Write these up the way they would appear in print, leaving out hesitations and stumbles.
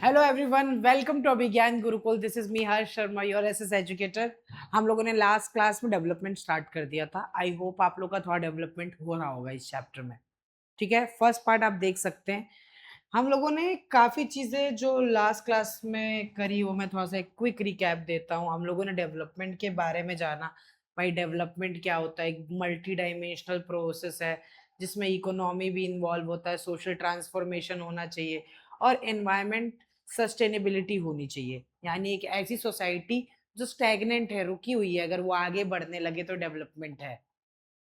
Hello everyone, welcome to Abhigyan Gurukul. This is me Harsh Sharma, your SS educator. हम लोगों ने last class में डेवलपमेंट स्टार्ट कर दिया था। आई होप आप लोग का थोड़ा डेवलपमेंट हो रहा होगा इस चैप्टर में। ठीक है, फर्स्ट पार्ट आप देख सकते हैं। हम लोगों ने काफी चीजें जो लास्ट क्लास में करी, वो मैं थोड़ा सा एक क्विक रिकैप देता हूँ। हम लोगों ने डेवलपमेंट के बारे में जाना। भाई डेवलपमेंट क्या होता है? एक मल्टी डायमेंशनल प्रोसेस है जिसमें इकोनॉमी भी इन्वॉल्व होता है, सोशल ट्रांसफॉर्मेशन होना चाहिए और एनवायरमेंट सस्टेनेबिलिटी होनी चाहिए। यानी एक ऐसी सोसाइटी जो स्टैग्नेंट है, रुकी हुई है, अगर वो आगे बढ़ने लगे तो डेवलपमेंट है।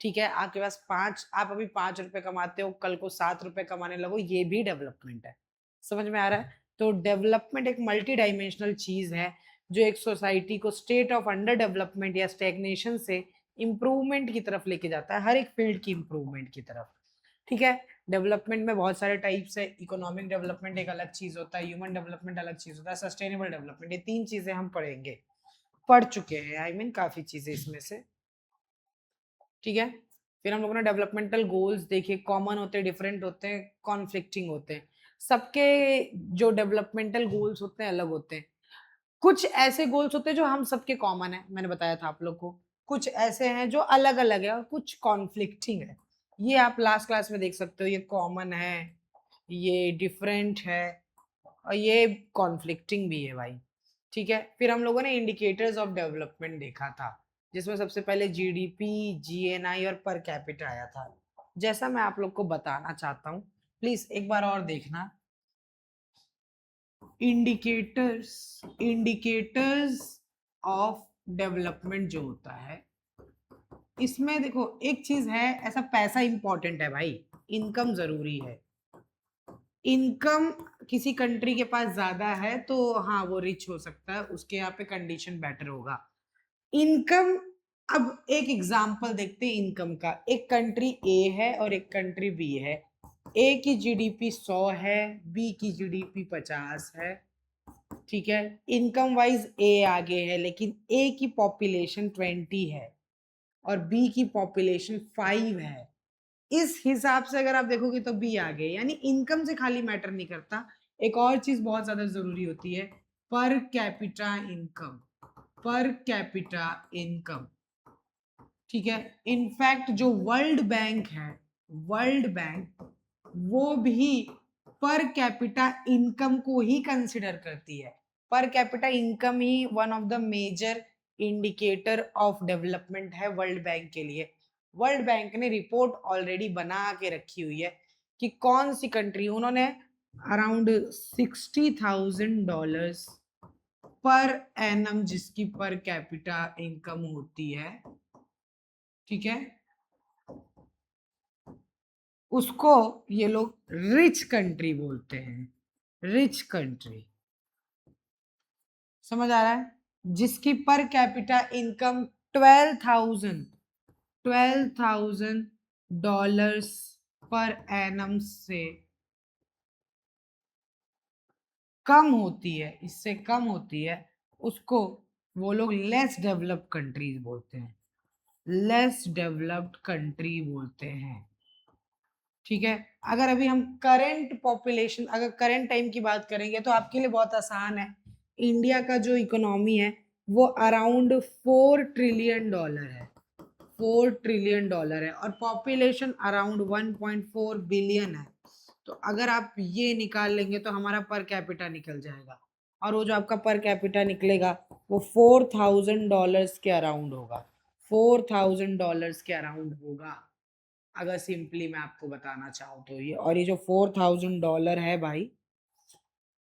ठीक है, आपके पास आप अभी 5 रुपए कमाते हो, कल को 7 रुपए कमाने लगो, ये भी डेवलपमेंट है। समझ में आ रहा है? तो डेवलपमेंट एक मल्टी डायमेंशनल चीज है जो एक सोसाइटी को स्टेट ऑफ अंडर डेवलपमेंट या स्टेग्नेशन से इंप्रूवमेंट की तरफ लेके जाता है, हर एक फील्ड की इंप्रूवमेंट की तरफ। ठीक है। डेवलपमेंट में बहुत सारे टाइप्स है। इकोनॉमिक डेवलपमेंट एक अलग चीज होता है, ह्यूमन डेवलपमेंट अलग चीज होता है, सस्टेनेबल डेवलपमेंट, ये 3 चीजें हम पढ़ेंगे, पढ़ चुके हैं। आई मीन काफी चीजें इसमें से। ठीक है। फिर हम लोगों ने डेवलपमेंटल गोल्स देखे, कॉमन होते हैं, डिफरेंट होते हैं, कॉन्फ्लिक्टिंग होते हैं। सबके जो डेवलपमेंटल गोल्स होते हैं अलग होते हैं। कुछ ऐसे गोल्स होते हैं जो हम सबके कॉमन है, मैंने बताया था आप लोग को। कुछ ऐसे हैं जो अलग अलग है और कुछ कॉन्फ्लिक्टिंग है। ये आप लास्ट क्लास में देख सकते हो, ये कॉमन है, ये डिफरेंट है और ये कॉन्फ्लिक्टिंग भी है भाई। ठीक है। फिर हम लोगों ने इंडिकेटर्स ऑफ डेवलपमेंट देखा था, जिसमें सबसे पहले जीडीपी, जीएनआई और पर कैपिटा आया था। जैसा मैं आप लोग को बताना चाहता हूँ, प्लीज एक बार और देखना। इंडिकेटर्स इंडिकेटर्स ऑफ डेवलपमेंट जो होता है, इसमें देखो एक चीज है, ऐसा पैसा इंपॉर्टेंट है भाई, इनकम जरूरी है। इनकम किसी कंट्री के पास ज्यादा है तो हाँ वो रिच हो सकता है, उसके यहाँ पे कंडीशन बेटर होगा। इनकम, अब एक एग्जांपल देखते हैं इनकम का। एक कंट्री ए है और एक कंट्री बी है। ए की जीडीपी 100 है, बी की जीडीपी 50 है। ठीक है। इनकम वाइज ए आगे है, लेकिन ए की पॉपुलेशन 20 है और बी की पॉपुलेशन 5 है। इस हिसाब से अगर आप देखोगे तो बी आगे, यानी इनकम से खाली मैटर नहीं करता। एक और चीज बहुत ज्यादा जरूरी होती है, पर कैपिटा इनकम। पर कैपिटा इनकम। ठीक है। इनफैक्ट जो वर्ल्ड बैंक है, वर्ल्ड बैंक, वो भी पर कैपिटा इनकम को ही कंसिडर करती है। पर कैपिटा इनकम ही one of the major indicator of development है वर्ल्ड बैंक के लिए। वर्ल्ड बैंक ने रिपोर्ट ऑलरेडी बना के रखी हुई है कि कौन सी कंट्री, उन्होंने अराउंड $60,000 पर एनम जिसकी पर कैपिटा इनकम होती है, ठीक है, उसको ये लोग रिच कंट्री बोलते हैं। रिच कंट्री, समझ आ रहा है? जिसकी पर capita income 12,000 dollars per annum से कम होती है, इससे कम होती है, उसको वो लोग लेस डेवलप्ड कंट्रीज बोलते हैं। लेस डेवलप्ड कंट्री बोलते हैं। ठीक है। अगर अभी हम करंट पॉपुलेशन, अगर करंट टाइम की बात करेंगे तो आपके लिए बहुत आसान है। इंडिया का जो इकोनॉमी है वो अराउंड $4 ट्रिलियन है। $4 ट्रिलियन है और पॉपुलेशन अराउंड 1.4 बिलियन है। तो अगर आप ये निकाल लेंगे तो हमारा पर कैपिटा निकल जाएगा, और वो जो आपका पर कैपिटा निकलेगा वो $4,000 के अराउंड होगा। $4,000 के अराउंड होगा, अगर सिंपली मैं आपको बताना चाहूँ तो। ये, और ये जो $4,000 है भाई,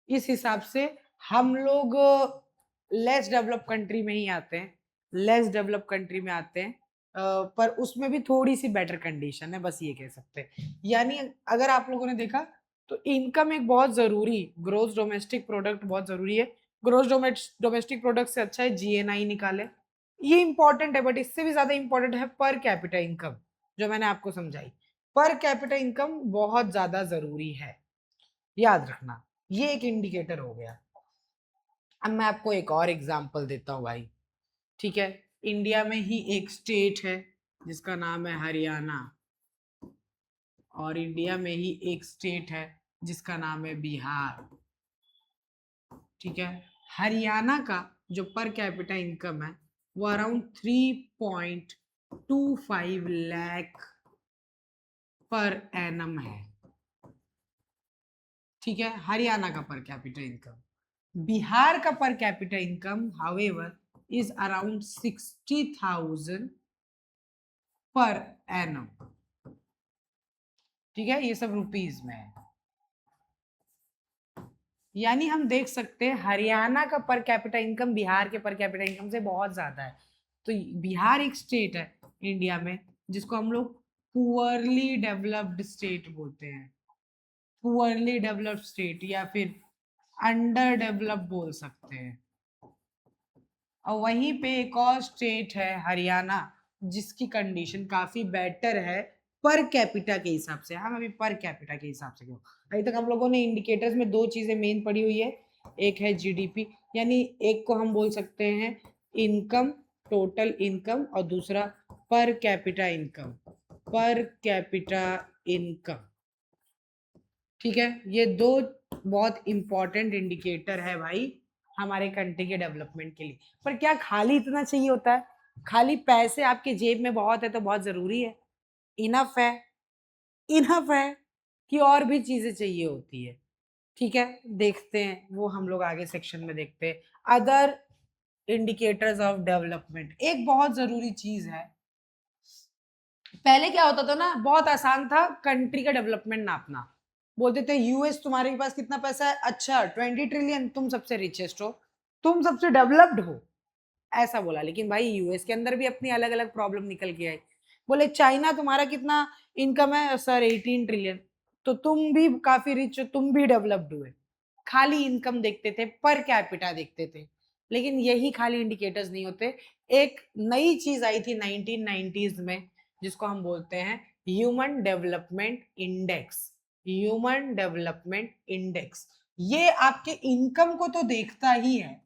इस हिसाब से हम लोग लेस डेवलप कंट्री में ही आते हैं। लेस डेवलप कंट्री में आते हैं, पर उसमें भी थोड़ी सी बेटर कंडीशन है, बस ये कह सकते हैं। यानी अगर आप लोगों ने देखा तो इनकम एक बहुत जरूरी, ग्रोथ डोमेस्टिक प्रोडक्ट बहुत जरूरी है। ग्रोथ डोमेस्टिक प्रोडक्ट से अच्छा है जीएनआई निकाले, ये इंपॉर्टेंट है, बट इससे भी ज्यादा इंपॉर्टेंट है पर कैपिटा इनकम, जो मैंने आपको समझाई। पर कैपिटा इनकम बहुत ज्यादा जरूरी है, याद रखना। ये एक इंडिकेटर हो गया। अब मैं आपको एक और एग्जांपल देता हूँ भाई। ठीक है। इंडिया में ही एक स्टेट है जिसका नाम है हरियाणा, और इंडिया में ही एक स्टेट है जिसका नाम है बिहार। ठीक है। हरियाणा का जो पर कैपिटा इनकम है वो अराउंड 3.25 लाख पर एनम है। ठीक है, हरियाणा का पर कैपिटा इनकम। बिहार का पर capita income however is around 60,000 per annum. ठीक है, ये सब रुपीज में है। यानी हम देख सकते हैं हरियाणा का पर कैपिटा इनकम बिहार के पर कैपिटा इनकम से बहुत ज्यादा है। तो बिहार एक स्टेट है इंडिया में जिसको हम लोग पुअरली डेवलप्ड स्टेट बोलते हैं। पुअरली डेवलप्ड स्टेट या फिर अंडर डेवलप बोल सकते हैं। और वहीं पे एक और स्टेट है हरियाणा जिसकी कंडीशन काफी बेटर है पर कैपिटा के हिसाब से। हम अभी पर कैपिटा के हिसाब से क्यों, अभी तक हम लोगों ने इंडिकेटर्स में दो चीजें मेन पढ़ी हुई है। एक है जीडीपी, यानी एक को हम बोल सकते हैं इनकम, टोटल इनकम, और दूसरा पर कैपिटा इनकम, पर कैपिटा इनकम। ठीक है, ये दो बहुत इंपॉर्टेंट इंडिकेटर है भाई हमारे कंट्री के डेवलपमेंट के लिए। पर क्या खाली इतना चाहिए होता है? खाली पैसे आपके जेब में बहुत है तो बहुत जरूरी है? इनफ है? इनफ है कि और भी चीजें चाहिए होती है? ठीक है, देखते हैं वो हम लोग आगे सेक्शन में देखते हैं। अदर इंडिकेटर्स ऑफ डेवलपमेंट एक बहुत जरूरी चीज है। पहले क्या होता था ना, बहुत आसान था कंट्री का डेवलपमेंट नापना। बोलते थे यूएस तुम्हारे पास कितना पैसा है, अच्छा 20 ट्रिलियन, तुम सबसे रिचेस्ट हो, तुम सबसे डेवलप्ड हो, ऐसा बोला। लेकिन भाई यूएस के अंदर भी अपनी अलग अलग प्रॉब्लम निकल के आई। बोले चाइना तुम्हारा कितना इनकम है, सर 18 ट्रिलियन, तो तुम भी काफी रिच हो, तुम भी डेवलप्ड हुए। खाली इनकम देखते थे, पर कैपिटा देखते थे। लेकिन यही खाली इंडिकेटर्स नहीं होते। एक नई चीज आई थी 1990s में जिसको हम बोलते हैं human development index. Human development index ये आपके इनकम को तो देखता ही है,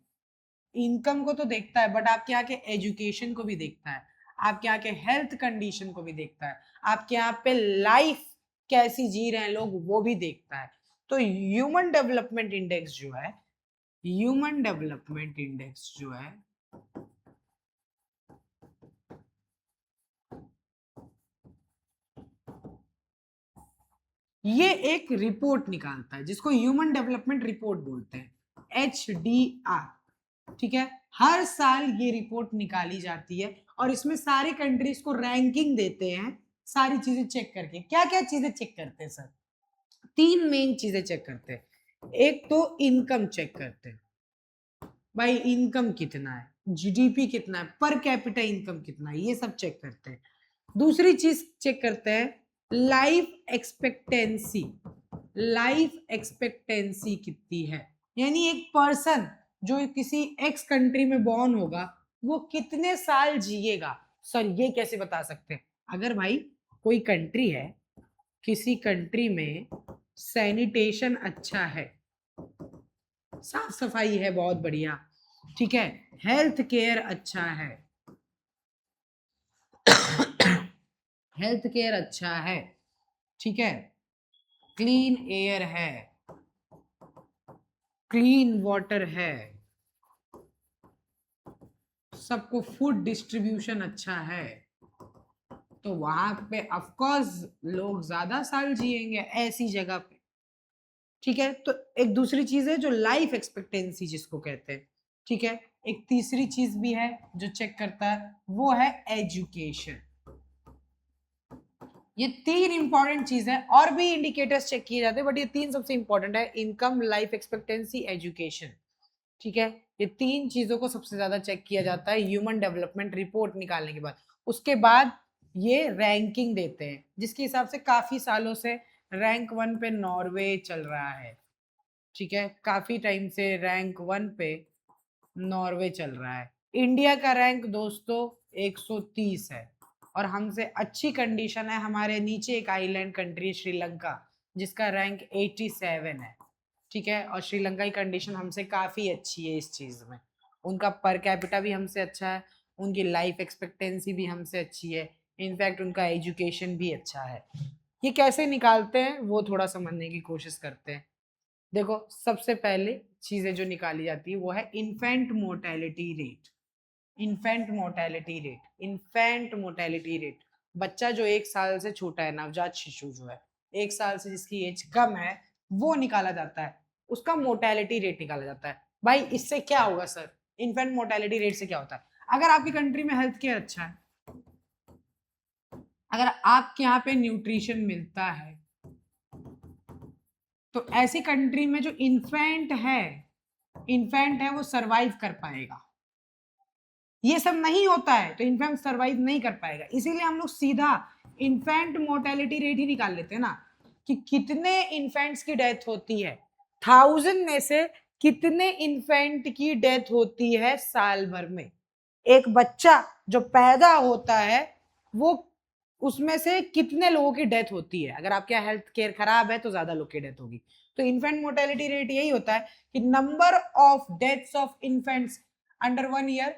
इनकम को तो देखता है, बट आपके यहाँ के एजुकेशन को भी देखता है, आपके यहाँ के हेल्थ कंडीशन को भी देखता है, आपके यहाँ पे लाइफ कैसी जी रहे हैं लोग वो भी देखता है। तो ह्यूमन डेवलपमेंट इंडेक्स जो है, ह्यूमन डेवलपमेंट इंडेक्स जो है ये एक रिपोर्ट निकालता है जिसको ह्यूमन डेवलपमेंट रिपोर्ट बोलते हैं, HDR। ठीक है, हर साल ये रिपोर्ट निकाली जाती है और इसमें सारे कंट्रीज को रैंकिंग देते हैं सारी चीजें चेक करके। क्या क्या चीजें चेक करते हैं सर? तीन मेन चीजें चेक करते हैं। एक तो इनकम चेक करते हैं, भाई इनकम कितना है, जीडीपी कितना है, पर कैपिटा इनकम कितना है, ये सब चेक करते हैं। दूसरी चीज चेक करते हैं लाइफ एक्सपेक्टेंसी। लाइफ एक्सपेक्टेंसी कितनी है, यानी एक पर्सन जो किसी एक्स कंट्री में बॉर्न होगा वो कितने साल जिएगा। सर ये कैसे बता सकते हैं? अगर भाई कोई कंट्री है, किसी कंट्री में सैनिटेशन अच्छा है, साफ सफाई है बहुत बढ़िया, ठीक है, हेल्थ केयर अच्छा है, हेल्थ केयर अच्छा है, ठीक है, क्लीन एयर है, क्लीन वाटर है, सबको फूड डिस्ट्रीब्यूशन अच्छा है, तो वहां पे ऑफकोर्स लोग ज्यादा साल जिएंगे ऐसी जगह पे। ठीक है, तो एक दूसरी चीज है जो लाइफ एक्सपेक्टेंसी जिसको कहते हैं। ठीक है, एक तीसरी चीज भी है जो चेक करता है, वो है एजुकेशन। ये तीन इंपॉर्टेंट चीज है, और भी इंडिकेटर्स चेक किए जाते हैं बट ये तीन सबसे इंपॉर्टेंट है, इनकम, लाइफ एक्सपेक्टेंसी, एजुकेशन। ठीक है, ये तीन चीजों को सबसे ज्यादा चेक किया जाता है ह्यूमन डेवलपमेंट रिपोर्ट निकालने के बाद। उसके बाद ये रैंकिंग देते हैं जिसके हिसाब से काफी सालों से रैंक 1 पे नॉर्वे चल रहा है। ठीक है, काफी टाइम से रैंक 1 पे नॉर्वे चल रहा है। इंडिया का रैंक दोस्तों 130 है, और हमसे अच्छी कंडीशन है हमारे नीचे एक आइलैंड कंट्री श्रीलंका जिसका रैंक 87 है। ठीक है, और श्रीलंका की कंडीशन हमसे काफी अच्छी है इस चीज में। उनका पर कैपिटा भी हमसे अच्छा है, उनकी लाइफ एक्सपेक्टेंसी भी हमसे अच्छी है, इनफैक्ट उनका एजुकेशन भी अच्छा है। ये कैसे निकालते हैं वो थोड़ा समझने की कोशिश करते हैं। देखो सबसे पहले चीजें जो निकाली जाती है वो है infant mortality rate. Infant mortality rate, infant mortality rate, बच्चा जो 1 साल से छोटा है, नवजात शिशु जो है 1 साल से जिसकी एज कम है, वो निकाला जाता है, उसका मोर्टेलिटी रेट निकाला जाता है। भाई इससे क्या होगा सर, इन्फेंट मोर्टेलिटी रेट से क्या होता है? अगर आपकी कंट्री में हेल्थ केयर अच्छा है, अगर आपके यहाँ पे न्यूट्रिशन मिलता है, तो ऐसी कंट्री में जो इन्फेंट है वो सरवाइव कर पाएगा। ये सब नहीं होता है तो इन्फेंट सरवाइव नहीं कर पाएगा। इसीलिए हम लोग सीधा इन्फेंट मोर्टेलिटी रेट ही निकाल लेते हैं ना, कि कितने इन्फेंट्स की डेथ होती है, 1000 में से कितने इन्फेंट की डेथ होती है साल भर में। एक बच्चा जो पैदा होता है वो, उसमें से कितने लोगों की डेथ होती है। अगर आपके यहाँ हेल्थ केयर खराब है तो ज्यादा लोग की डेथ होगी। तो इन्फेंट मोर्टेलिटी रेट यही होता है कि number of deaths of infants under 1 year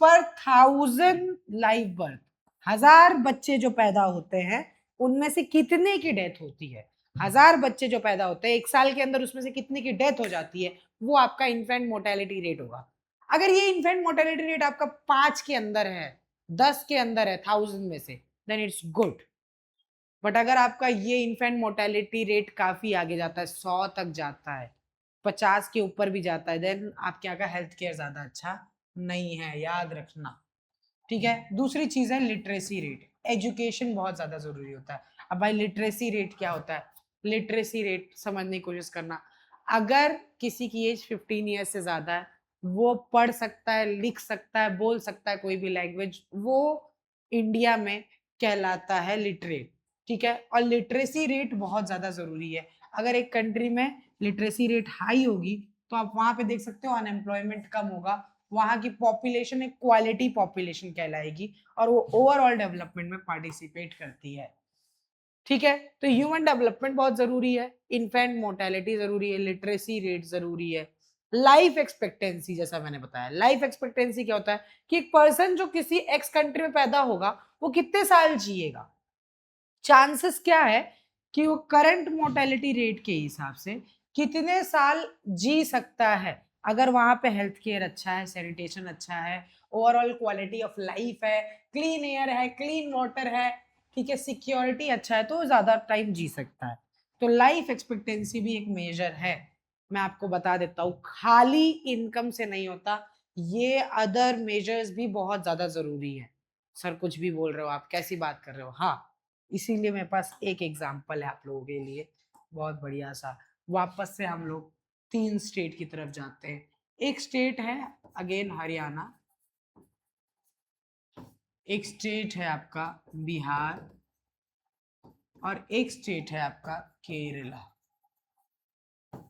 पर 1000 लाइव बर्थ। 1000 बच्चे जो पैदा होते हैं उनमें से कितने की डेथ होती है, 1000 बच्चे जो पैदा होते हैं 1 साल के अंदर, उसमें से कितने की डेथ हो जाती है, वो आपका इन्फेंट मोर्टेलिटी रेट होगा। अगर ये इन्फेंट मोर्टेलिटी रेट आपका 5 के अंदर है, 10 के अंदर है 1000 में से, देन इट्स गुड। बट अगर आपका ये इन्फेंट मोर्टेलिटी रेट काफी आगे जाता है, 100 तक जाता है, 50 के ऊपर भी जाता है, देन आपके यहाँ का हेल्थ केयर ज्यादा अच्छा नहीं है, याद रखना। ठीक है। दूसरी चीज है लिटरेसी रेट। एजुकेशन बहुत ज्यादा जरूरी होता है। अब भाई लिटरेसी रेट क्या होता है? लिटरेसी रेट समझने की कोशिश करना। अगर किसी की एज 15 ईयर्स से ज्यादा है, वो पढ़ सकता है, लिख सकता है, बोल सकता है कोई भी लैंग्वेज, वो इंडिया में कहलाता है लिटरेट। ठीक है। और लिटरेसी रेट बहुत ज्यादा जरूरी है। अगर एक कंट्री में लिटरेसी रेट हाई होगी तो आप वहां पे देख सकते हो अनएम्प्लॉयमेंट कम होगा, वहां की पॉपुलेशन एक क्वालिटी पॉपुलेशन कहलाएगी और वो ओवरऑल डेवलपमेंट में पार्टिसिपेट करती है। ठीक है। तो ह्यूमन डेवलपमेंट बहुत जरूरी है, इन्फेंट मोर्टेलिटी जरूरी है, लिटरेसी रेट जरूरी है, लाइफ एक्सपेक्टेंसी। जैसा मैंने बताया, लाइफ एक्सपेक्टेंसी क्या होता है कि एक पर्सन जो किसी एक्स कंट्री में पैदा होगा वो कितने साल जिएगा, चांसेस क्या है कि वो करंट मोर्टेलिटी रेट के हिसाब से कितने साल जी सकता है। अगर वहां पे हेल्थ केयर अच्छा है, सैनिटेशन अच्छा है, ओवरऑल क्वालिटी ऑफ लाइफ है, क्लीन एयर है, क्लीन वाटर है, ठीक है, सिक्योरिटी अच्छा है, तो वो ज्यादा टाइम जी सकता है। तो लाइफ एक्सपेक्टेंसी भी एक मेजर है। मैं आपको बता देता हूँ, खाली इनकम से नहीं होता, ये अदर मेजर्स भी बहुत ज्यादा जरूरी है। सर कुछ भी बोल रहे हो आप, कैसी बात कर रहे हो? हाँ, इसीलिए मेरे पास एक एग्जाम्पल है आप लोगों के लिए, बहुत बढ़िया सा। वापस से हम लोग 3 स्टेट की तरफ जाते हैं। एक स्टेट है अगेन हरियाणा, एक स्टेट है आपका बिहार, और एक स्टेट है आपका केरला।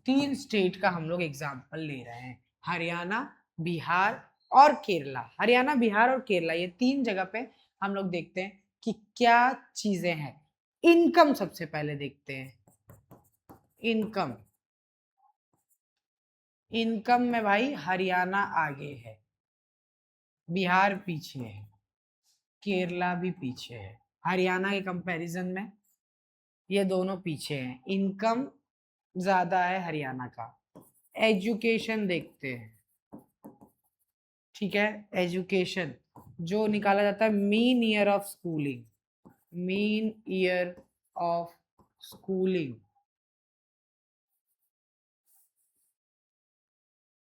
3 स्टेट का हम लोग एग्जाम्पल ले रहे हैं, हरियाणा, बिहार और केरला। हरियाणा, बिहार और केरला, ये 3 जगह पे हम लोग देखते हैं कि क्या चीजें हैं। इनकम सबसे पहले देखते हैं, इनकम। इनकम में भाई हरियाणा आगे है, बिहार पीछे है, केरला भी पीछे है। हरियाणा के कंपैरिजन में ये दोनों पीछे हैं, इनकम ज्यादा है हरियाणा का। एजुकेशन देखते हैं, ठीक है, एजुकेशन जो निकाला जाता है mean year of schooling, mean year of schooling,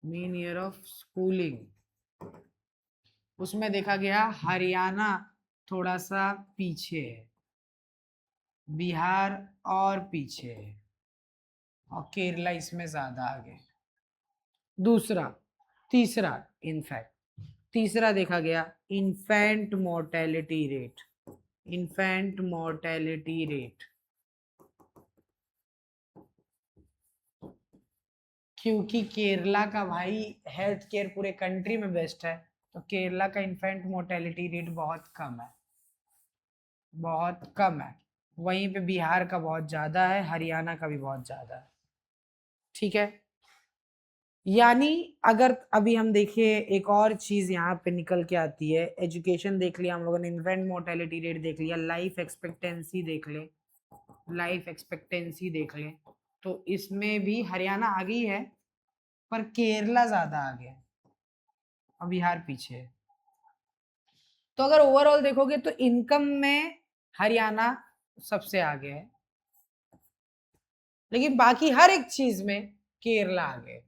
mean year of schooling, उसमें देखा गया हरियाणा थोड़ा सा पीछे है, बिहार और पीछे है, और केरला इसमें ज्यादा आगे। दूसरा, तीसरा, इनफैक्ट तीसरा देखा गया infant mortality rate, infant mortality rate. क्योंकि केरला का भाई हेल्थ केयर पूरे कंट्री में बेस्ट है, तो केरला का इन्फेंट मोर्टेलिटी रेट बहुत कम है, बहुत कम है। वहीं पे बिहार का बहुत ज्यादा है, हरियाणा का भी बहुत ज्यादा है। ठीक है। यानी अगर अभी हम देखिए एक और चीज यहाँ पे निकल के आती है, एजुकेशन देख लिया हम लोगों ने, इन्फेंट मोर्टेलिटी रेट देख लिया, लाइफ एक्सपेक्टेंसी देख ले, लाइफ एक्सपेक्टेंसी देख ले, तो इसमें भी हरियाणा आगे ही है, पर केरला ज्यादा आगे है और बिहार पीछे है। तो अगर ओवरऑल देखोगे तो इनकम में हरियाणा सबसे आगे है, लेकिन बाकी हर एक चीज में केरला आगे है।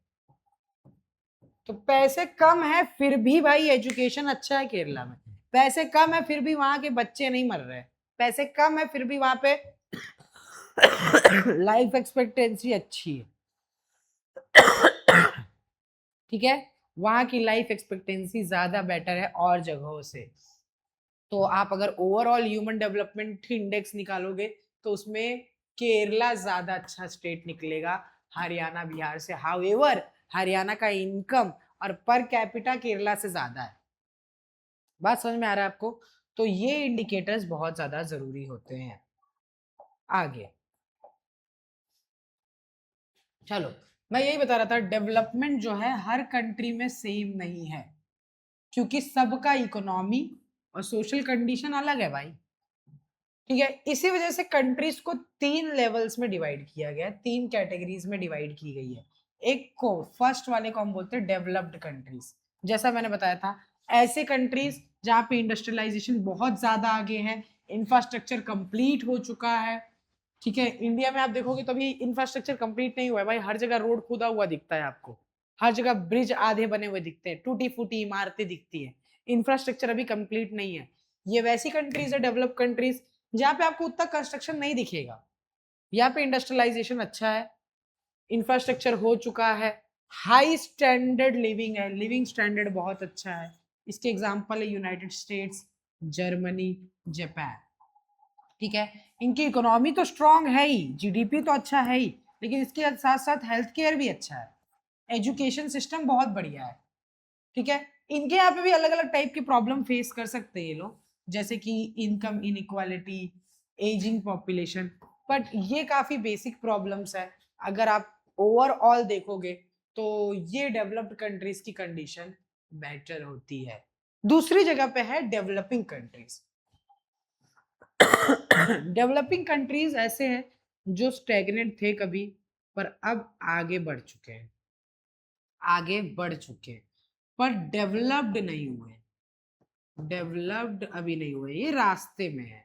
तो पैसे कम है फिर भी भाई एजुकेशन अच्छा है केरला में। पैसे कम है फिर भी वहां के बच्चे नहीं मर रहे। पैसे कम है फिर भी वहां पे लाइफ एक्सपेक्टेंसी अच्छी है। ठीक है, वहां की लाइफ एक्सपेक्टेंसी ज्यादा बेटर है और जगहों से। तो आप अगर ओवरऑल ह्यूमन डेवलपमेंट इंडेक्स निकालोगे तो उसमें केरला ज्यादा अच्छा स्टेट निकलेगा हरियाणा बिहार से। हाउएवर हरियाणा का इनकम और पर कैपिटा केरला से ज्यादा है। बात समझ में आ रहा है आपको? तो ये इंडिकेटर्स बहुत ज्यादा जरूरी होते हैं। आगे चलो, मैं यही बता रहा था डेवलपमेंट जो है हर कंट्री में सेम नहीं है, क्योंकि सबका इकोनॉमी और सोशल कंडीशन अलग है भाई। ठीक है, इसी वजह से कंट्रीज को 3 लेवल्स में डिवाइड किया गया है, 3 कैटेगरीज में डिवाइड की गई है। एक को फर्स्ट वाले को हम बोलते हैं डेवलप्ड कंट्रीज। जैसा मैंने बताया था, ऐसे कंट्रीज जहाँ पे इंडस्ट्रियलाइजेशन बहुत ज्यादा आगे है, इंफ्रास्ट्रक्चर कंप्लीट हो चुका है। ठीक है, इंडिया में आप देखोगे तो अभी इंफ्रास्ट्रक्चर कंप्लीट नहीं हुआ है भाई। हर जगह रोड खुदा हुआ दिखता है आपको, हर जगह ब्रिज आधे बने हुए दिखते हैं, टूटी फूटी इमारतें दिखती है। इंफ्रास्ट्रक्चर अभी कंप्लीट नहीं है। ये वैसी कंट्रीज है डेवलप कंट्रीज जहाँ पे आपको उतना कंस्ट्रक्शन नहीं दिखेगा। यहाँ पे इंडस्ट्रियलाइजेशन अच्छा है, इंफ्रास्ट्रक्चर हो चुका है, हाई स्टैंडर्ड लिविंग है, लिविंग स्टैंडर्ड बहुत अच्छा है। इसके एग्जांपल है यूनाइटेड स्टेट्स, जर्मनी, जापान। ठीक है, इनकी इकोनॉमी तो स्ट्रांग है ही, जीडीपी तो अच्छा है ही, लेकिन इसके साथ साथ हेल्थ केयर भी अच्छा है, एजुकेशन सिस्टम बहुत बढ़िया है। ठीक है, इनके यहाँ पे भी अलग अलग टाइप की प्रॉब्लम फेस कर सकते हैं ये लोग, जैसे कि income inequality, ageing population, but ये काफी बेसिक प्रॉब्लम्स है। अगर आप ओवरऑल देखोगे तो ये डेवलप्ड कंट्रीज की कंडीशन बेटर होती है। दूसरी जगह पे है डेवलपिंग कंट्रीज। डेवलपिंग कंट्रीज ऐसे हैं जो स्टेगनेंट थे कभी, पर अब आगे बढ़ चुके हैं, आगे बढ़ चुके हैं, पर डेवलप्ड नहीं हुए। डेवलप्ड अभी नहीं हुए, ये रास्ते में है।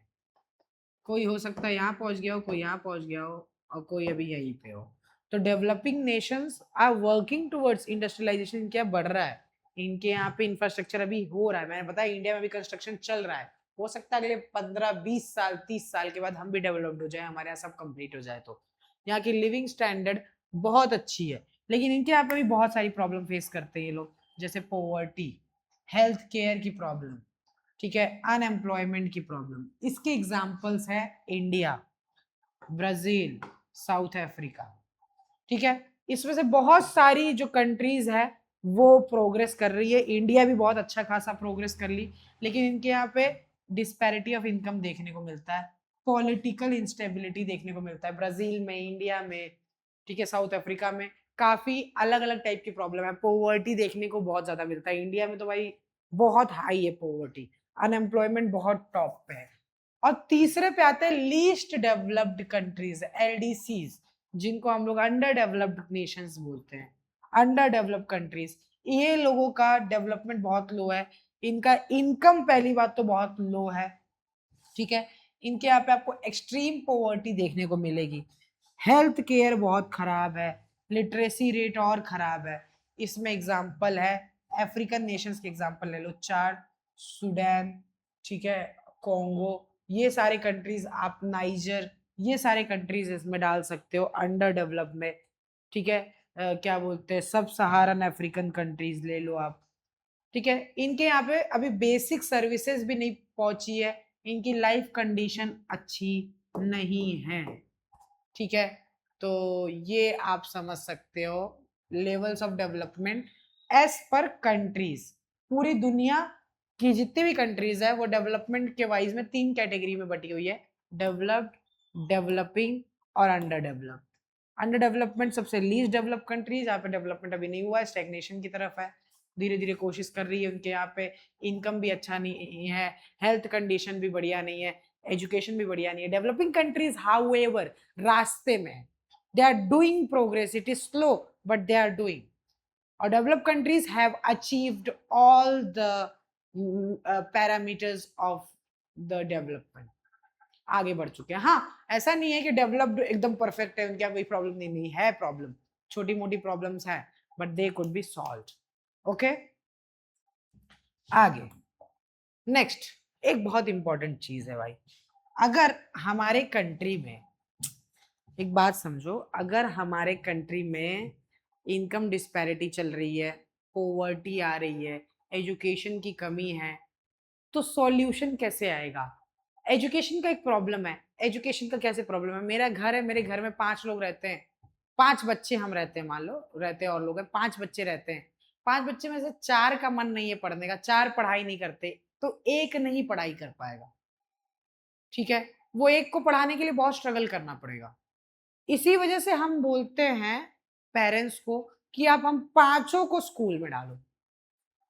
कोई हो सकता है यहाँ पहुंच गया हो, कोई यहाँ पहुंच गया हो, और कोई अभी यहीं पे हो। तो developing nations are working towards industrialization, क्या बढ़ रहा है, इनके यहाँ पे इंफ्रास्ट्रक्चर अभी हो रहा है। मैंने बताया इंडिया में भी कंस्ट्रक्शन चल रहा है। हो सकता है अगले 15-20 साल 30 साल के बाद हम भी डेवलप्ड हो जाए, हमारे यहाँ सब कंप्लीट हो जाए। तो यहाँ की लिविंग स्टैंडर्ड बहुत अच्छी है, लेकिन इनके यहाँ पे भी बहुत सारी प्रॉब्लम फेस करते हैं ये लोग, जैसे पोवर्टी, हेल्थ केयर की प्रॉब्लम, ठीक है, अनएम्प्लॉयमेंट की प्रॉब्लम। इसके एग्जांपल्स है इंडिया, ब्राजील, साउथ अफ्रीका। ठीक है, इसमें से बहुत सारी जो कंट्रीज है वो प्रोग्रेस कर रही है। इंडिया भी बहुत अच्छा खासा प्रोग्रेस कर ली, लेकिन इनके यहाँ पे डिस्पैरिटी ऑफ इनकम देखने को मिलता है, पॉलिटिकल इंस्टेबिलिटी देखने को मिलता है ब्राजील में, इंडिया में। ठीक है, साउथ अफ्रीका में काफी अलग अलग टाइप की प्रॉब्लम है। पोवर्टी देखने को बहुत ज्यादा मिलता है, इंडिया में तो भाई बहुत हाई है पोवर्टी, अनएम्प्लॉयमेंट बहुत टॉप पे है। और तीसरे पे आते हैं लीस्ट डेवलप्ड कंट्रीज, एलडीसीज, जिनको हम लोग अंडर डेवलप्ड नेशंस बोलते हैं, अंडर डेवलप्ड कंट्रीज। ये लोगों का डेवलपमेंट बहुत लो है, इनका इनकम पहली बात तो बहुत लो है। ठीक है, इनके यहाँ पे आपको एक्सट्रीम पॉवर्टी देखने को मिलेगी, हेल्थ केयर बहुत खराब है, लिटरेसी रेट और खराब है। इसमें एग्जाम्पल है अफ्रीकन नेशंस के एग्जाम्पल ले लो, चार, सूडान, ठीक है, कॉन्गो, ये सारे कंट्रीज, आप नाइजर, ये सारे कंट्रीज इसमें डाल सकते हो अंडर डेवलप में। ठीक है, क्या बोलते हैं, सब सहारन अफ्रीकन कंट्रीज ले लो आप। ठीक है, इनके यहाँ पे अभी बेसिक सर्विसेज भी नहीं पहुंची है, इनकी लाइफ कंडीशन अच्छी नहीं है। ठीक है, तो ये आप समझ सकते हो levels of development as per countries. पूरी दुनिया की जितनी भी कंट्रीज है वो डेवलपमेंट के वाइज में 3 कैटेगरी में बटी हुई है, डेवलप्ड, डेवलपिंग और अंडर डेवलप्ड। अंडर डेवलपमेंट सबसे लीस्ट डेवलप कंट्रीज, यहाँ पे डेवलपमेंट अभी नहीं हुआ है, स्टैग्नेशन की तरफ है, धीरे धीरे कोशिश कर रही है। उनके यहाँ पे इनकम भी अच्छा नहीं है, हेल्थ कंडीशन भी बढ़िया नहीं है, एजुकेशन भी बढ़िया नहीं है। डेवलपिंग कंट्रीज हाउएवर रास्ते में है, They are doing progress. It is slow, but they are doing. Or developed countries have achieved all the parameters of the development. आगे बढ़ चुके हैं. हाँ, ऐसा नहीं है कि डेवलप्ड एकदम परफेक्ट है, उनके कोई प्रॉब्लम नहीं है. प्रॉब्लम, छोटी मोटी प्रॉब्लम्स है, but they could be solved. Okay, आगे नेक्स्ट एक बहुत इंपॉर्टेंट चीज है भाई. अगर हमारे कंट्री में, एक बात समझो, अगर हमारे कंट्री में इनकम डिस्पैरिटी चल रही है, पोवर्टी आ रही है, एजुकेशन की कमी है, तो सॉल्यूशन कैसे आएगा? एजुकेशन का एक प्रॉब्लम है. एजुकेशन का कैसे प्रॉब्लम है? मेरा घर है, मेरे घर में 5 लोग रहते हैं, 5 बच्चे हम रहते हैं, मान लो रहते हैं और लोग हैं, 5 बच्चे रहते हैं. 5 बच्चे में से 4 का मन नहीं है पढ़ने का, 4 पढ़ाई नहीं करते, तो एक नहीं पढ़ाई कर पाएगा. ठीक है, वो एक को पढ़ाने के लिए बहुत स्ट्रगल करना पड़ेगा. इसी वजह से हम बोलते हैं पेरेंट्स को कि आप हम पांचों को स्कूल में डालो.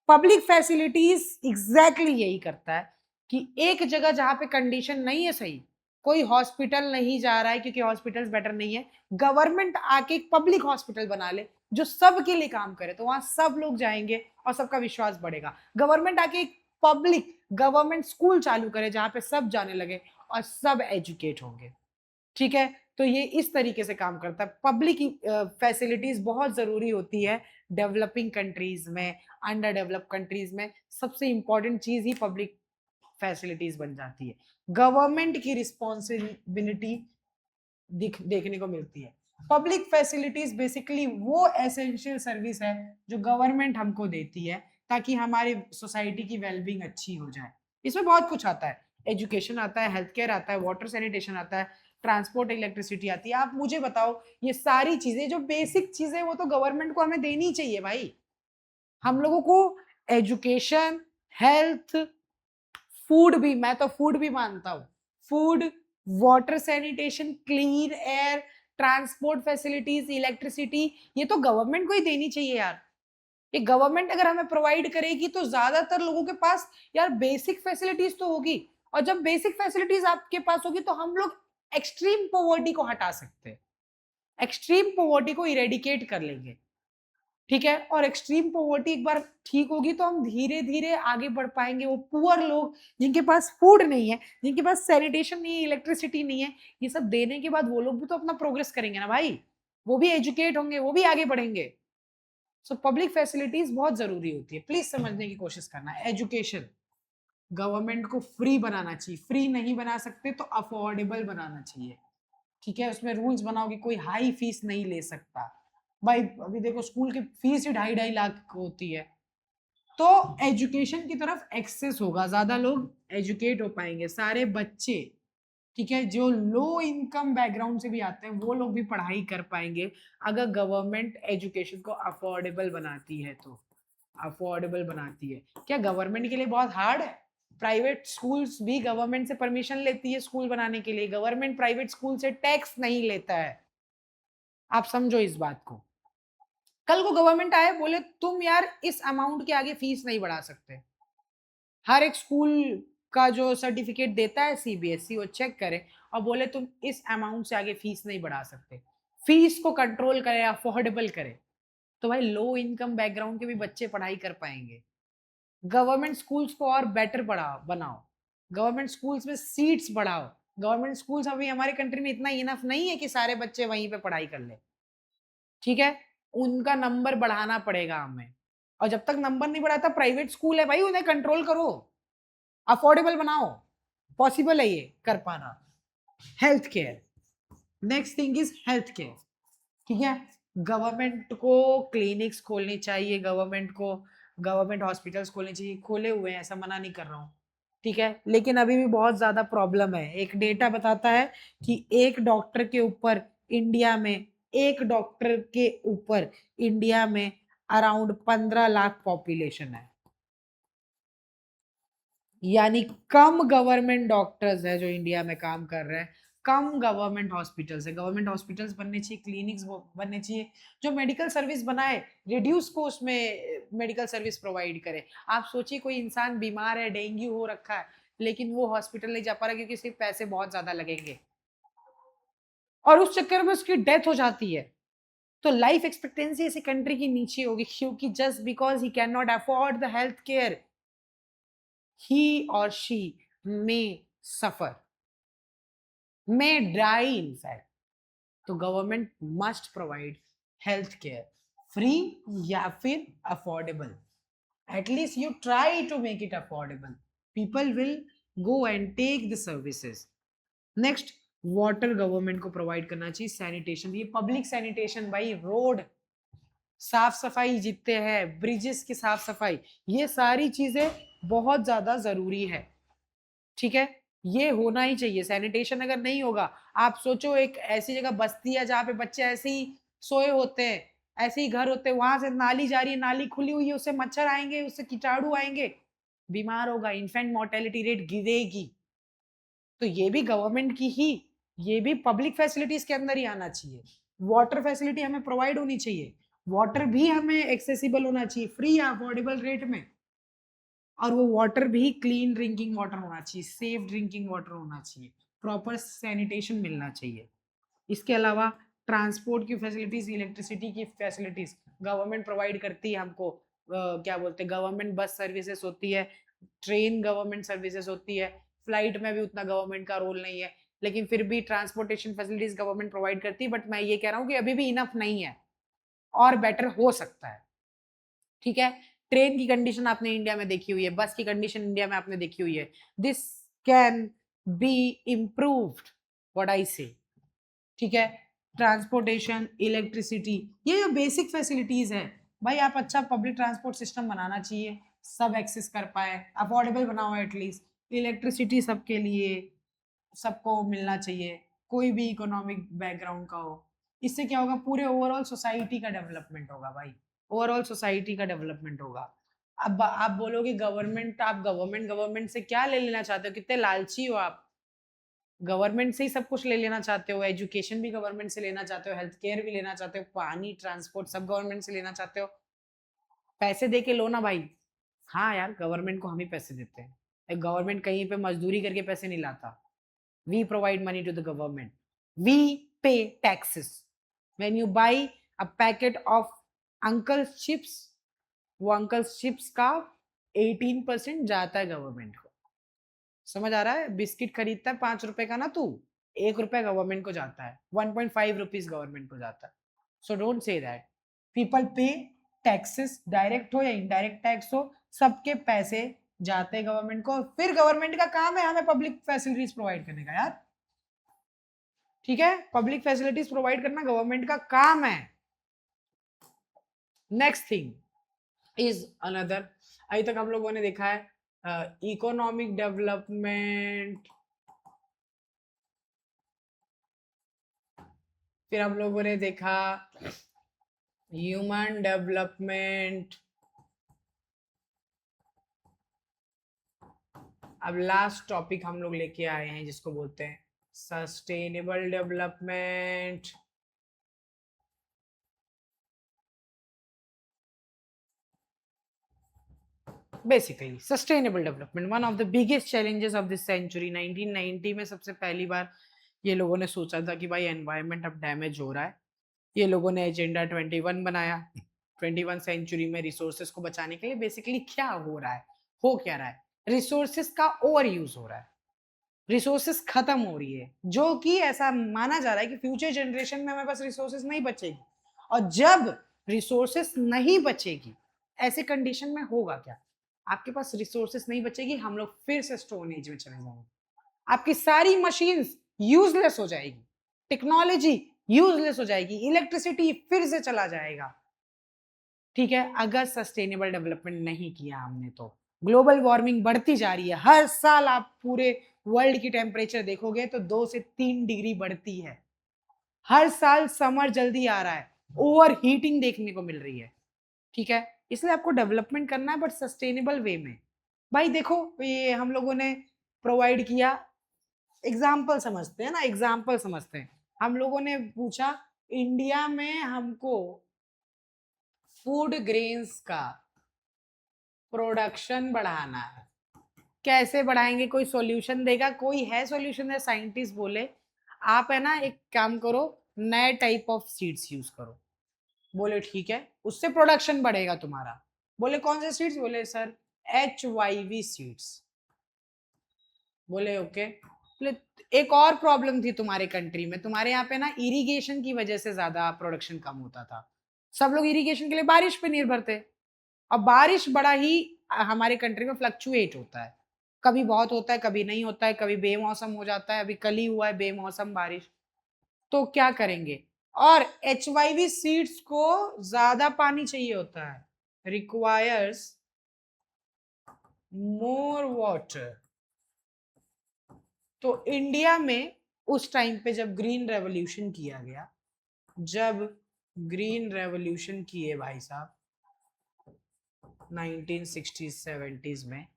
पब्लिक फैसिलिटीज एग्जैक्टली यही करता है कि एक जगह जहां पे कंडीशन नहीं है सही, कोई हॉस्पिटल नहीं जा रहा है क्योंकि हॉस्पिटल्स बेटर नहीं है, गवर्नमेंट आके एक पब्लिक हॉस्पिटल बना ले जो सबके लिए काम करे, तो वहां सब लोग जाएंगे और सबका विश्वास बढ़ेगा. गवर्नमेंट आके एक पब्लिक गवर्नमेंट स्कूल चालू करे जहां पे सब जाने लगे और सब एजुकेट होंगे. ठीक है, तो ये इस तरीके से काम करता है. पब्लिक फैसिलिटीज बहुत जरूरी होती है डेवलपिंग कंट्रीज में, अंडर डेवलप कंट्रीज में. सबसे इंपॉर्टेंट चीज ही पब्लिक फैसिलिटीज बन जाती है. गवर्नमेंट की रिस्पॉन्सिबिलिटी देखने को मिलती है. पब्लिक फैसिलिटीज बेसिकली वो एसेंशियल सर्विस है जो गवर्नमेंट हमको देती है ताकि हमारी सोसाइटी की वेलबींग अच्छी हो जाए. इसमें बहुत कुछ आता है. एजुकेशन आता है, हेल्थ केयर आता है, वाटर सैनिटेशन आता है, ट्रांसपोर्ट, इलेक्ट्रिसिटी आती है. आप मुझे बताओ, ये सारी चीजें जो बेसिक चीजें वो तो गवर्नमेंट को हमें देनी चाहिए भाई. हम लोगों को एजुकेशन, हेल्थ, फूड भी, मैं तो फूड भी मानता हूँ, food, water sanitation, clean air, transport facilities, electricity, ये तो गवर्नमेंट को ही देनी चाहिए यार. ये गवर्नमेंट अगर हमें प्रोवाइड करेगी तो ज्यादातर लोगों के पास यार बेसिक फैसिलिटीज तो होगी. और जब बेसिक फैसिलिटीज आपके पास होगी तो हम लोग एक्सट्रीम पॉवर्टी को हटा सकते हैं, एक्सट्रीम पॉवर्टी को इरेडिकेट कर लेंगे. ठीक है, और एक्सट्रीम पॉवर्टी एक बार ठीक होगी तो हम धीरे धीरे आगे बढ़ पाएंगे. वो पुअर लोग जिनके पास फूड नहीं है, जिनके पास सैनिटेशन नहीं है, इलेक्ट्रिसिटी नहीं है, ये सब देने के बाद वो लोग भी तो अपना प्रोग्रेस करेंगे ना भाई. वो भी एजुकेट होंगे, वो भी आगे बढ़ेंगे. सो पब्लिक फैसिलिटीज बहुत जरूरी होती है. प्लीज समझने की कोशिश करना. एजुकेशन गवर्नमेंट को फ्री बनाना चाहिए. फ्री नहीं बना सकते तो अफोर्डेबल बनाना चाहिए. ठीक है, उसमें रूल्स बनाओ कि कोई हाई फीस नहीं ले सकता. भाई अभी देखो स्कूल की फीस ही 2.5 लाख होती है. तो एजुकेशन की तरफ एक्सेस होगा, ज्यादा लोग एजुकेट हो पाएंगे, सारे बच्चे. ठीक है, जो लो इनकम बैकग्राउंड से भी आते हैं वो लोग भी पढ़ाई कर पाएंगे अगर गवर्नमेंट एजुकेशन को अफोर्डेबल बनाती है. तो अफोर्डेबल बनाती है. क्या गवर्नमेंट के लिए बहुत हार्ड है? प्राइवेट स्कूल्स भी गवर्नमेंट से परमिशन लेती है स्कूल बनाने के लिए. गवर्नमेंट प्राइवेट स्कूल से टैक्स नहीं लेता है. आप समझो इस बात को. कल को गवर्नमेंट आए बोले तुम यार इस अमाउंट के आगे फीस नहीं बढ़ा सकते, हर एक स्कूल का जो सर्टिफिकेट देता है सीबीएसई वो चेक करे और बोले तुम इस अमाउंट से आगे फीस नहीं बढ़ा सकते, फीस को कंट्रोल करे, अफोर्डेबल करे, तो भाई लो इनकम बैकग्राउंड के भी बच्चे पढ़ाई कर पाएंगे. गवर्नमेंट स्कूल्स को और बेटर बढ़ाओ, बनाओ. गवर्नमेंट स्कूल्स में सीट्स बढ़ाओ. गवर्नमेंट स्कूल्स अभी हमारे कंट्री में इतना इनफ नहीं है कि सारे बच्चे वहीं पे पढ़ाई कर ले. ठीक है, उनका नंबर बढ़ाना पड़ेगा हमें. और जब तक नंबर नहीं बढ़ाता, प्राइवेट स्कूल है भाई, उन्हें कंट्रोल करो, अफोर्डेबल बनाओ. पॉसिबल है ये कर पाना. Health care, next thing is health care. ठीक है, गवर्नमेंट को क्लिनिक्स खोलनी चाहिए, गवर्नमेंट को गवर्नमेंट हॉस्पिटल्स खोलने चाहिए. खोले हुए हैं, ऐसा मना नहीं कर रहा हूँ. ठीक है, लेकिन अभी भी बहुत ज्यादा प्रॉब्लम है. एक डेटा बताता है कि एक डॉक्टर के ऊपर इंडिया में, एक डॉक्टर के ऊपर इंडिया में अराउंड 15 लाख पॉपुलेशन है. यानी कम गवर्नमेंट डॉक्टर्स है जो इंडिया में काम कर रहे हैं, कम गवर्नमेंट हॉस्पिटल्स है. गवर्नमेंट हॉस्पिटल्स बनने चाहिए, क्लिनिक्स बनने चाहिए जो मेडिकल सर्विस बनाए, रिड्यूस कॉस्ट में मेडिकल सर्विस प्रोवाइड करे. आप सोचिए कोई इंसान बीमार है, डेंगू हो रखा है, लेकिन वो हॉस्पिटल नहीं जा पा रहा क्योंकि सिर्फ पैसे बहुत ज्यादा लगेंगे. और उस चक्कर में उसकी डेथ हो जाती है, तो लाइफ एक्सपेक्टेंसी ऐसी कंट्री की नीचे होगी, क्योंकि just because he can not afford the health care, he or she may suffer, may die in fact. तो government must provide health care free या फिर affordable. At least you try to make it affordable. People will go and take the services. Next, water government को provide करना चाहिए. Sanitation, ये public sanitation भाई, road साफ सफाई जितने हैं, ब्रिजेस की साफ सफाई, ये सारी चीजें बहुत ज्यादा जरूरी है. ठीक है, ये होना ही चाहिए. सैनिटेशन अगर नहीं होगा, आप सोचो एक ऐसी जगह बस्ती है जहाँ पे बच्चे ऐसे ही सोए होते हैं, ऐसे ही घर होते हैं, वहां से नाली जा रही है, नाली खुली हुई है, उससे मच्छर आएंगे, उससे कीटाणु आएंगे, बीमार होगा, इन्फेंट मोर्टेलिटी रेट गिरेगी. तो ये भी गवर्नमेंट की ही, ये भी पब्लिक फैसिलिटीज के अंदर ही आना चाहिए. वाटर फैसिलिटी हमें प्रोवाइड होनी चाहिए, वाटर भी हमें एक्सेसिबल होना चाहिए, फ्री या अफोर्डेबल रेट में. और वो वाटर भी क्लीन ड्रिंकिंग वाटर होना चाहिए, सेफ ड्रिंकिंग वाटर होना चाहिए, प्रॉपर सैनिटेशन मिलना चाहिए. इसके अलावा ट्रांसपोर्ट की फैसिलिटीज, इलेक्ट्रिसिटी की फैसिलिटीज गवर्नमेंट प्रोवाइड करती है हमको. क्या बोलते हैं, गवर्नमेंट बस सर्विसेज होती है, ट्रेन गवर्नमेंट सर्विसेज होती है, फ्लाइट में भी उतना गवर्नमेंट का रोल नहीं है, लेकिन फिर भी ट्रांसपोर्टेशन फैसिलिटीज गवर्नमेंट प्रोवाइड करती है. बट मैं ये कह रहा हूँ कि अभी भी इनफ नहीं है, और बेटर हो सकता है. ठीक है, ट्रेन की कंडीशन आपने इंडिया में देखी हुई है, बस की कंडीशन इंडिया में आपने देखी हुई है. This can be improved, what I से. ठीक है, ट्रांसपोर्टेशन, इलेक्ट्रिसिटी, ये जो बेसिक फैसिलिटीज है भाई, आप अच्छा पब्लिक ट्रांसपोर्ट सिस्टम बनाना चाहिए, सब एक्सेस कर पाए, अफोर्डेबल बनाओ एटलीस्ट. इलेक्ट्रिसिटी सबके लिए, सबको मिलना चाहिए, कोई भी इकोनॉमिक बैकग्राउंड का हो. इससे क्या होगा, पूरे ओवरऑल सोसाइटी का डेवलपमेंट होगा भाई, ओवरऑल सोसाइटी का डेवलपमेंट होगा. अब आप बोलोगे गवर्नमेंट, आप गवर्नमेंट से क्या ले लेना चाहते हो, कितने लालची हो आप. गवर्नमेंट से ही सब कुछ ले लेना चाहते हो, एजुकेशन भी गवर्नमेंट से लेना चाहते हो, हेल्थ केयर भी लेना चाहते हो, पानी, ट्रांसपोर्ट सब गवर्नमेंट से लेना चाहते हो. पैसे दे के लो ना भाई. हाँ यार, गवर्नमेंट को हम ही पैसे देते हैं, गवर्नमेंट कहीं पे मजदूरी करके पैसे नहीं लाता. We provide money to the government. We pay taxes. When you buy a packet of Uncle's chips, वो Uncle's chips का 18% जाता है गवर्नमेंट को. समझ आ रहा है, बिस्किट खरीदता है 5 रुपए का ना तू, 1 रुपया गवर्नमेंट को जाता है, 1.5 रुपीज गवर्नमेंट को जाता है. So don't say that. People पे टैक्सेस, डायरेक्ट हो या इनडायरेक्ट टैक्स हो, सबके पैसे जाते हैं गवर्नमेंट को. फिर गवर्नमेंट का काम है हमें पब्लिक फैसिलिटीज प्रोवाइड करने का यार. ठीक है, पब्लिक फैसिलिटीज प्रोवाइड करना गवर्नमेंट का काम है. नेक्स्ट थिंग इज अनदर, अभी तक हम लोगों ने देखा है इकोनॉमिक डेवलपमेंट, फिर हम लोगों ने देखा ह्यूमन डेवलपमेंट, अब लास्ट टॉपिक हम लोग लेके आए हैं जिसको बोलते हैं sustainable development. Basically sustainable development one of the biggest challenges of this century. 1990 में सबसे पहली बार ये लोगों ने सोचा था कि भाई एनवायरनमेंट अब डैमेज हो रहा है. ये लोगों ने एजेंडा 21 बनाया. 21 सेंचुरी में रिसोर्सेस को बचाने के लिए बेसिकली क्या हो रहा है, हो क्या रहा है, रिसोर्सेस का ओवर यूज हो रहा है, रिसोर्सेस खत्म हो रही है, जो कि ऐसा माना जा रहा है कि फ्यूचर जनरेशन में हमारे पास रिसोर्सेस नहीं बचेगी. और जब रिसोर्सेस नहीं बचेगी, ऐसे कंडीशन में होगा क्या, आपके पास रिसोर्सेस नहीं बचेगी, हम लोग फिर से स्टोन एज में चले जाएंगे, आपकी सारी मशीन्स यूजलेस हो जाएगी, टेक्नोलॉजी यूजलेस हो जाएगी, इलेक्ट्रिसिटी फिर से चला जाएगा. ठीक है, अगर सस्टेनेबल डेवलपमेंट नहीं किया हमने तो ग्लोबल वार्मिंग बढ़ती जा रही है. हर साल आप पूरे वर्ल्ड की टेम्परेचर देखोगे तो 2 से 3 डिग्री बढ़ती है. हर साल समर जल्दी आ रहा है, ओवर हीटिंग देखने को मिल रही है. ठीक है, इसलिए आपको डेवलपमेंट करना है, बट सस्टेनेबल वे में. भाई देखो, ये हम लोगों ने प्रोवाइड किया, एग्जाम्पल समझते हैं ना, एग्जाम्पल समझते हैं. हम लोगों ने पूछा इंडिया में हमको फूड ग्रेन्स का प्रोडक्शन बढ़ाना है, कैसे बढ़ाएंगे, कोई सॉल्यूशन देगा, कोई है सॉल्यूशन है, साइंटिस्ट बोले आप है ना एक काम करो, नए टाइप ऑफ सीड्स यूज करो। बोले ठीक है, उससे प्रोडक्शन बढ़ेगा तुम्हारा। बोले कौन से सीड्स? बोले सर HYV सीड्स। बोले ओके। बोले एक और प्रॉब्लम थी तुम्हारे कंट्री में, तुम्हारे यहाँ पे ना इरिगेशन की वजह से ज्यादा प्रोडक्शन कम होता था। सब लोग इरिगेशन के लिए बारिश पे निर्भर थे। अब बारिश बड़ा ही हमारे कंट्री में फ्लक्चुएट होता है, कभी बहुत होता है, कभी नहीं होता है, कभी बेमौसम हो जाता है। अभी कल ही हुआ है बेमौसम बारिश। तो क्या करेंगे? और HYV सीड्स को ज्यादा पानी चाहिए होता है, रिक्वायर्स मोर वाटर। तो इंडिया में उस टाइम पे जब ग्रीन रेवोल्यूशन किया गया, जब ग्रीन रेवोल्यूशन किए भाई साहब 1960s 70s में,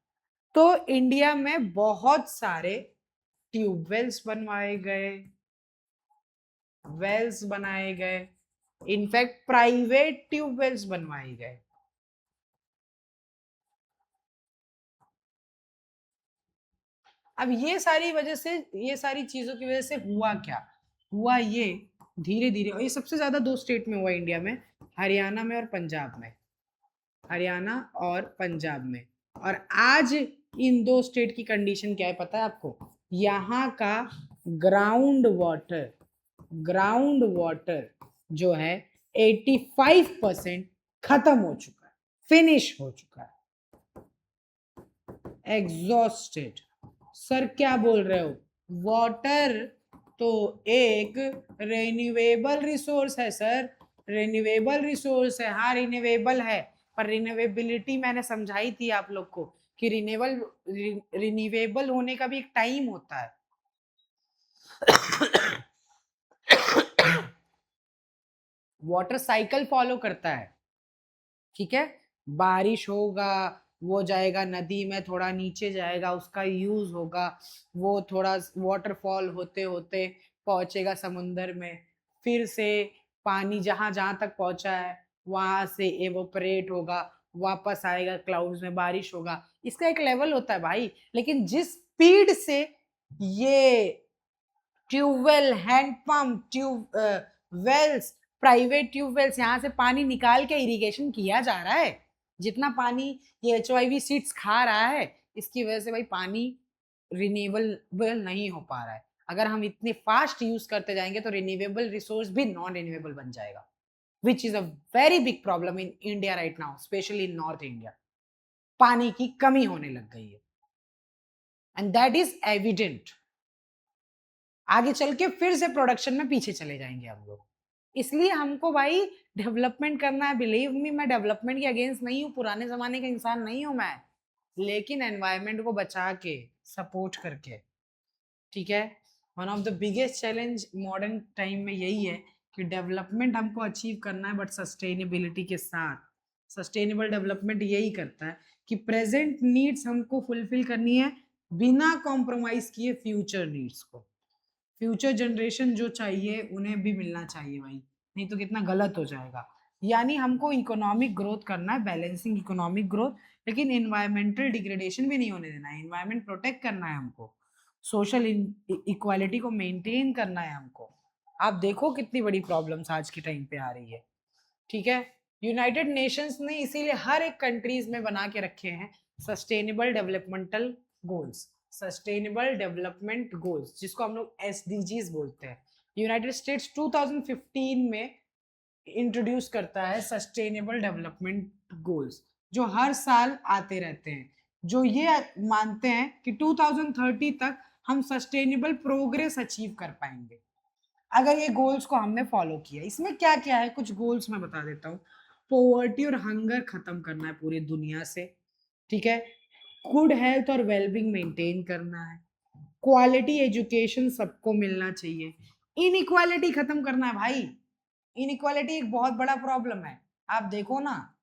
तो इंडिया में बहुत सारे ट्यूबवेल्स बनवाए गए, वेल्स बनाए गए, इनफैक्ट प्राइवेट ट्यूबवेल्स बनवाए गए। अब ये सारी वजह से, ये सारी चीजों की वजह से हुआ क्या? हुआ ये धीरे धीरे, और ये सबसे ज्यादा दो स्टेट में हुआ इंडिया में, हरियाणा में और पंजाब में। हरियाणा और पंजाब में। और आज इन दो स्टेट की कंडीशन क्या है पता है आपको? यहाँ का ग्राउंड वाटर, ग्राउंड वाटर जो है 85% खत्म हो चुका है, फिनिश हो चुका है, एग्जॉस्टेड। सर क्या बोल रहे हो? वाटर तो एक रिन्यूएबल रिसोर्स है सर, रिन्यूएबल रिसोर्स है। हाँ रिन्यूएबल है, पर रिन्यूएबिलिटी मैंने समझाई थी आप लोग को कि रिन्यूएबल होने का भी एक टाइम होता है। वाटर साइकिल फॉलो करता है, ठीक है? बारिश होगा, वो जाएगा नदी में, थोड़ा नीचे जाएगा, उसका यूज होगा, वो थोड़ा वाटरफॉल होते होते पहुंचेगा समुंदर में, फिर से पानी जहां जहां तक पहुंचा है वहां से एवोपरेट होगा, वापस आएगा क्लाउड्स में, बारिश होगा। इसका एक लेवल होता है भाई। लेकिन जिस स्पीड से ये tubewell, handpump, wells, private tubewells, यहाँ से पानी निकाल के इरिगेशन किया जा रहा है, जितना पानी ये HYV सीड्स खा रहा है, इसकी वजह से भाई पानी रिन्यूएबल नहीं हो पा रहा है। अगर हम इतने फास्ट यूज करते जाएंगे तो रिन्यूएबल रिसोर्स भी नॉन रिन्यूएबल बन जाएगा, which is a very big problem in India right now, specially in north India. पानी की कमी होने लग गई है, एंड दैट इज एविडेंट। आगे चल के फिर से प्रोडक्शन में पीछे चले जाएंगे हम लोग। इसलिए हमको भाई डेवलपमेंट करना है। बिलीव मी, मैं डेवलपमेंट के अगेंस्ट नहीं हूँ, पुराने जमाने का इंसान नहीं हूँ मैं, लेकिन एनवायरनमेंट को बचा के, सपोर्ट करके, ठीक है? One of the biggest challenge modern time में यही है कि डेवलपमेंट हमको अचीव करना है, बट सस्टेनेबिलिटी के साथ। सस्टेनेबल डेवलपमेंट यही करता है कि प्रेजेंट नीड्स हमको फुलफिल करनी है बिना कॉम्प्रोमाइज किए फ्यूचर नीड्स को। फ्यूचर जनरेशन जो चाहिए उन्हें भी मिलना चाहिए भाई, नहीं तो कितना गलत हो जाएगा। यानी हमको इकोनॉमिक ग्रोथ करना है, बैलेंसिंग इकोनॉमिक ग्रोथ, लेकिन एनवायरमेंटल डिग्रेडेशन भी नहीं होने देना है। एनवायरमेंट प्रोटेक्ट करना है हमको, सोशल इक्वालिटी को मेंटेन करना है हमको। आप देखो कितनी बड़ी प्रॉब्लम्स आज के टाइम पे आ रही है, ठीक है? यूनाइटेड नेशंस ने इसीलिए हर एक कंट्रीज में बना के रखे हैं sustainable developmental goals, sustainable development goals, जिसको हम लोग SDGs बोलते हैं। यूनाइटेड स्टेट्स 2015 में इंट्रोड्यूस करता है सस्टेनेबल डेवलपमेंट गोल्स, जो हर साल आते रहते हैं, जो ये मानते हैं कि 2030 तक हम सस्टेनेबल प्रोग्रेस अचीव कर पाएंगे अगर ये गोल्स को हमने फॉलो किया। इसमें क्या क्या है, कुछ गोल्स मैं बता देता हूँ। पोवर्टी और हंगर खत्म करना है पूरी दुनिया से, ठीक है? गुड हेल्थ और वेलबींग मेंटेन करना है, क्वालिटी एजुकेशन सबको मिलना चाहिए, इनइक्वालिटी खत्म करना है भाई। इनइक्वालिटी एक बहुत बड़ा प्रॉब्लम है। आप देखो ना,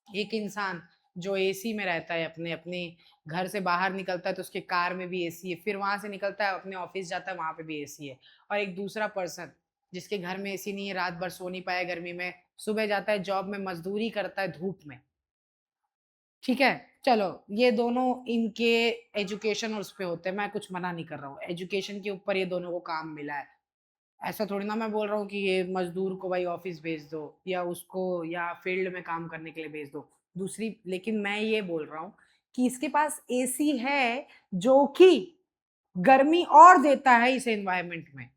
एक इंसान जो एसी में रहता है, अपने अपने घर से बाहर निकलता है तो उसके कार में भी एसी है, फिर वहां से निकलता है अपने ऑफिस जाता है, वहां पे भी एसी है। और एक दूसरा पर्सन जिसके घर में एसी नहीं है, रात भर सो नहीं पाया गर्मी में, सुबह जाता है जॉब में, मजदूरी करता है धूप में, ठीक है? चलो, ये दोनों इनके एजुकेशन और उस पे होते हैं, मैं कुछ मना नहीं कर रहा हूँ, एजुकेशन के ऊपर ये दोनों को काम मिला है, ऐसा थोड़ी ना मैं बोल रहा हूँ कि ये मजदूर को भाई ऑफिस भेज दो या उसको या फील्ड में काम करने के लिए भेज दो। दूसरी लेकिन मैं ये बोल रहा हूँ कि इसके पास एसी है जो कि गर्मी और देता है इस एनवायरनमेंट में।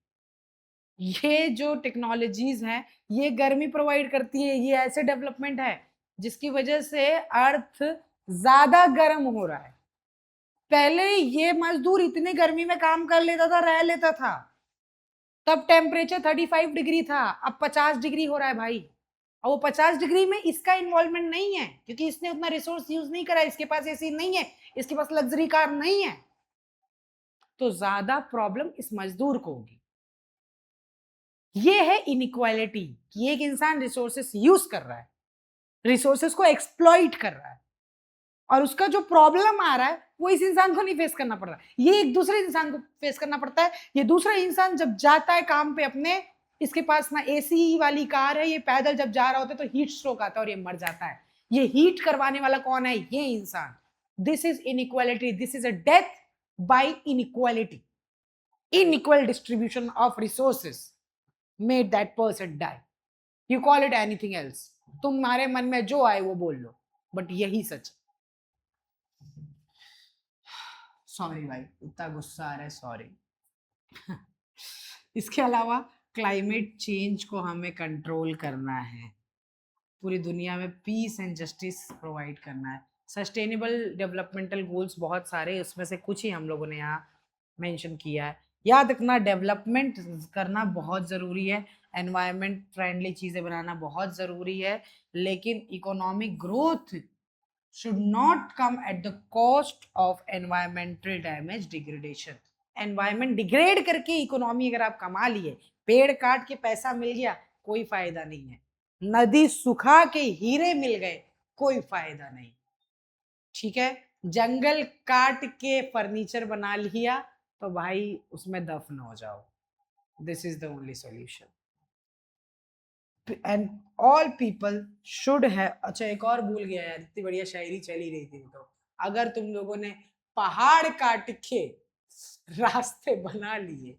ये जो टेक्नोलॉजीज हैं ये गर्मी प्रोवाइड करती है। ये ऐसे डेवलपमेंट है जिसकी वजह से अर्थ ज्यादा गर्म हो रहा है। पहले ये मजदूर इतनी गर्मी में काम कर लेता था, रह लेता था, तब टेम्परेचर 35 डिग्री था, अब 50 डिग्री हो रहा है भाई। और वो 50 डिग्री में इसका इन्वॉल्वमेंट नहीं है क्योंकि इसने उतना रिसोर्स यूज नहीं करा, इसके पास एसी नहीं है, इसके पास लग्जरी कार नहीं है, तो ज्यादा प्रॉब्लम इस मजदूर को होगी। ये है इनइक्वालिटी कि एक इंसान रिसोर्सेस यूज कर रहा है, रिसोर्सेस को एक्सप्लॉइट कर रहा है, और उसका जो प्रॉब्लम आ रहा है वो इस इंसान को नहीं फेस करना पड़ रहा, ये एक दूसरे इंसान को फेस करना पड़ता है। ये दूसरा इंसान जब जाता है काम पे अपने, इसके पास ना एसी वाली कार है, ये पैदल जब जा रहा होता है तो हीट स्ट्रोक आता है और ये मर जाता है। ये हीट करवाने वाला कौन है? ये इंसान। This is inequality, this is a death by inequality. Unequal distribution of resources made that person die. You call it anything else, तुम्हारे मन में जो आए वो बोल लो, बट यही सच। सॉरी भाई, इतना गुस्सा आ रहा है, सॉरी। इसके अलावा क्लाइमेट चेंज को हमें कंट्रोल करना है, पूरी दुनिया में पीस एंड जस्टिस प्रोवाइड करना है। सस्टेनेबल डेवलपमेंटल गोल्स बहुत सारे, उसमें से कुछ ही हम लोगों ने यहाँ मेंशन किया है। याद रखना, डेवलपमेंट करना बहुत ज़रूरी है, एनवायरनमेंट फ्रेंडली चीज़ें बनाना बहुत ज़रूरी है, लेकिन economic growth should not come at the cost of environmental damage degradation। Environment degrade करके इकोनॉमी अगर आप कमा लिए, पेड़ काट के पैसा मिल गया, कोई फायदा नहीं है। नदी सुखा के हीरे मिल गए, कोई फायदा नहीं। ठीक है, जंगल काट के फर्नीचर बना लिया तो भाई उसमें दफन हो जाओ। This is the only solution and all people should have. अच्छा, एक और भूल गया यार, इतनी बढ़िया शायरी चली रही थी। तो अगर तुम लोगों ने पहाड़ काट के रास्ते बना लिए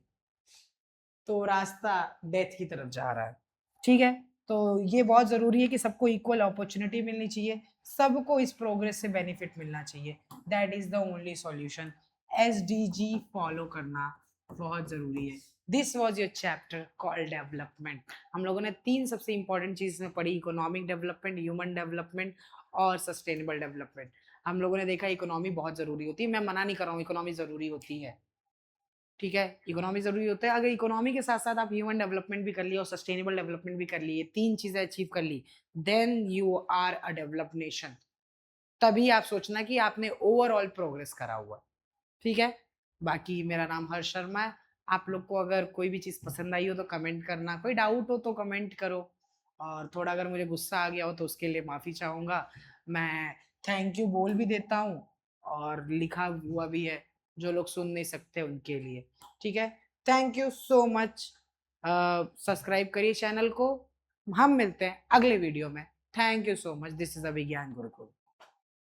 तो रास्ता डेथ की तरफ जा रहा है। ठीक है, तो ये बहुत जरूरी है कि सबको इक्वल अपॉर्चुनिटी मिलनी चाहिए, सबको इस प्रोग्रेस से बेनिफिट मिलना चाहिए। That is the only solution. SDG follow करना बहुत जरूरी है। This was your chapter called development. हम लोगों ने 3 सबसे इंपॉर्टेंट चीज में पढ़ी, इकोनॉमिक डेवलपमेंट, ह्यूमन डेवलपमेंट और सस्टेनेबल डेवलपमेंट। हम लोगों ने देखा इकोनॉमी बहुत जरूरी होती है, मैं मना नहीं कर रहा हूँ, इकोनॉमी जरूरी होती है। ठीक है, इकोनॉमी जरूरी होता है। अगर इकोनॉमी के साथ साथ आप ह्यूमन डेवलपमेंट भी कर लिए और सस्टेनेबल डेवलपमेंट भी कर लिए, 3 चीजें अचीव कर ली, then you are a developed nation. तभी आप सोचना कि आपने ओवरऑल प्रोग्रेस करा हुआ। ठीक है, बाकी मेरा नाम हर्ष शर्मा है। आप लोग को अगर कोई भी चीज़ पसंद आई हो तो कमेंट करना, कोई डाउट हो तो कमेंट करो, और थोड़ा अगर मुझे गुस्सा आ गया हो तो उसके लिए माफ़ी चाहूँगा। मैं थैंक यू बोल भी देता हूँ और लिखा हुआ भी है, जो लोग सुन नहीं सकते उनके लिए। ठीक है, thank you so much. Subscribe करिए चैनल को। हम मिलते हैं अगले वीडियो में। Thank you so much. This is अ विज्ञान गुरुकुल।